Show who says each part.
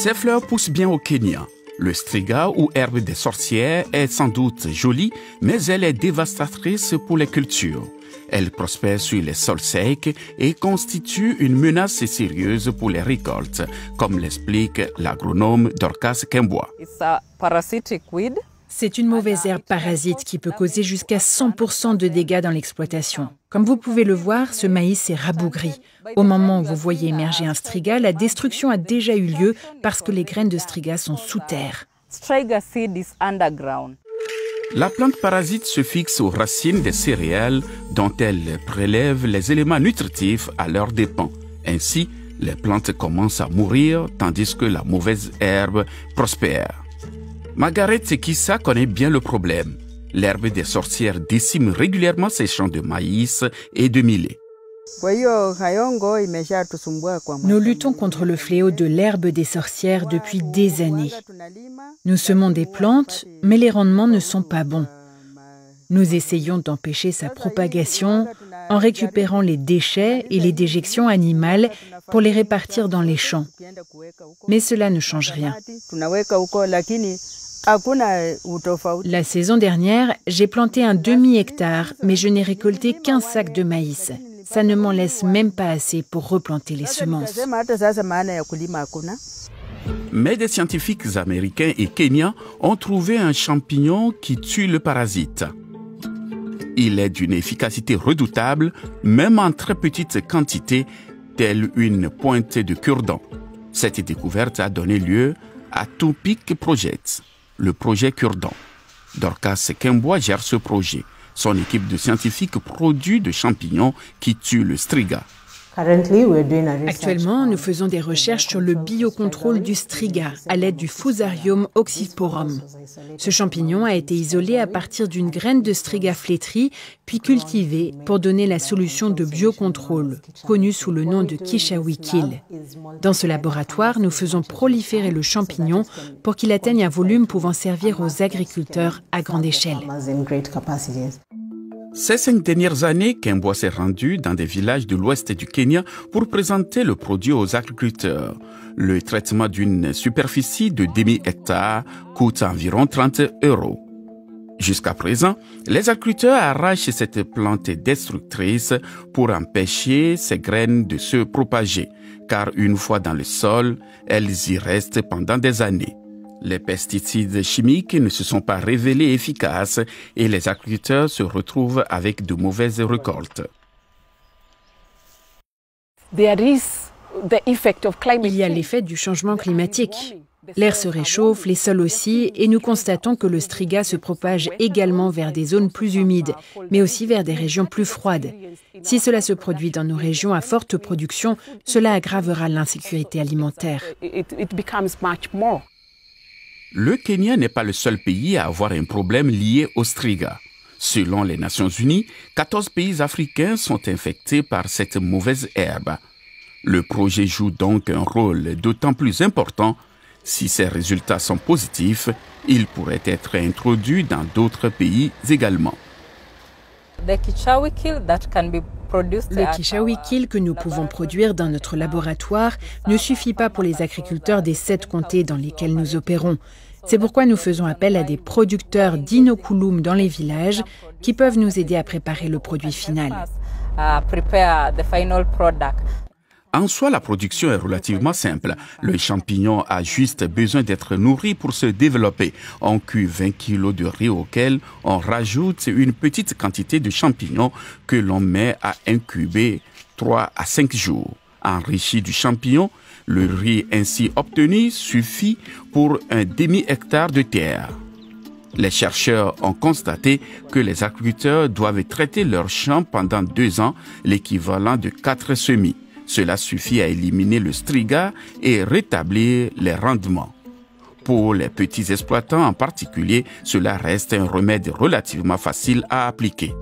Speaker 1: Ces fleurs poussent bien au Kenya. Le striga ou herbe des sorcières est sans doute jolie, mais elle est dévastatrice pour les cultures. Elle prospère sur les sols secs et constitue une menace sérieuse pour les récoltes, comme l'explique l'agronome Dorcas Kembwa.
Speaker 2: C'est une mauvaise herbe parasite qui peut causer jusqu'à 100% de dégâts dans l'exploitation. Comme vous pouvez le voir, ce maïs est rabougri. Au moment où vous voyez émerger un striga, la destruction a déjà eu lieu parce que les graines de striga sont sous terre.
Speaker 1: La plante parasite se fixe aux racines des céréales dont elle prélève les éléments nutritifs à leurs dépens. Ainsi, les plantes commencent à mourir tandis que la mauvaise herbe prospère. Margaret Sekissa connaît bien le problème. L'herbe des sorcières décime régulièrement ses champs de maïs et de millet.
Speaker 2: Nous luttons contre le fléau de l'herbe des sorcières depuis des années. Nous semons des plantes, mais les rendements ne sont pas bons. Nous essayons d'empêcher sa propagation en récupérant les déchets et les déjections animales pour les répartir dans les champs. Mais cela ne change rien. La saison dernière, j'ai planté un demi-hectare, mais je n'ai récolté qu'un sac de maïs. Ça ne m'en laisse même pas assez pour replanter les semences.
Speaker 1: Mais des scientifiques américains et kenyans ont trouvé un champignon qui tue le parasite. Il est d'une efficacité redoutable, même en très petite quantité, telle une pointe de cure-dent. Cette découverte a donné lieu à Topic Project, le projet cure-dent. Dorcas Kembwa gère ce projet. Son équipe de scientifiques produit de champignons qui tuent le striga.
Speaker 2: Actuellement, nous faisons des recherches sur le biocontrôle du striga à l'aide du Fusarium oxysporum. Ce champignon a été isolé à partir d'une graine de striga flétrie, puis cultivé pour donner la solution de biocontrôle, connue sous le nom de Kishawi-Kill. Dans ce laboratoire, nous faisons proliférer le champignon pour qu'il atteigne un volume pouvant servir aux agriculteurs à grande échelle.
Speaker 1: Ces 5 dernières années, Kembwa s'est rendu dans des villages de l'ouest du Kenya pour présenter le produit aux agriculteurs. Le traitement d'une superficie de demi-hectare coûte environ 30 €. Jusqu'à présent, les agriculteurs arrachent cette plante destructrice pour empêcher ces graines de se propager, car une fois dans le sol, elles y restent pendant des années. Les pesticides chimiques ne se sont pas révélés efficaces et les agriculteurs se retrouvent avec de mauvaises récoltes.
Speaker 2: Il y a l'effet du changement climatique. L'air se réchauffe, les sols aussi, et nous constatons que le striga se propage également vers des zones plus humides, mais aussi vers des régions plus froides. Si cela se produit dans nos régions à forte production, cela aggravera l'insécurité alimentaire.
Speaker 1: Le Kenya n'est pas le seul pays à avoir un problème lié au striga. Selon les Nations Unies, 14 pays africains sont infectés par cette mauvaise herbe. Le projet joue donc un rôle d'autant plus important. Si ces résultats sont positifs, il pourrait être introduit dans d'autres pays également.
Speaker 2: Le Kishawi-Kill que nous pouvons produire dans notre laboratoire ne suffit pas pour les agriculteurs des 7 comtés dans lesquels nous opérons. C'est pourquoi nous faisons appel à des producteurs d'inoculum dans les villages qui peuvent nous aider à préparer le produit final.
Speaker 1: En soi, la production est relativement simple. Le champignon a juste besoin d'être nourri pour se développer. On cuit 20 kg de riz auquel on rajoute une petite quantité de champignons que l'on met à incuber 3 à 5 jours. Enrichi du champignon, le riz ainsi obtenu suffit pour un demi-hectare de terre. Les chercheurs ont constaté que les agriculteurs doivent traiter leurs champs pendant 2 ans, l'équivalent de 4 semis. Cela suffit à éliminer le striga et rétablir les rendements. Pour les petits exploitants en particulier, cela reste un remède relativement facile à appliquer.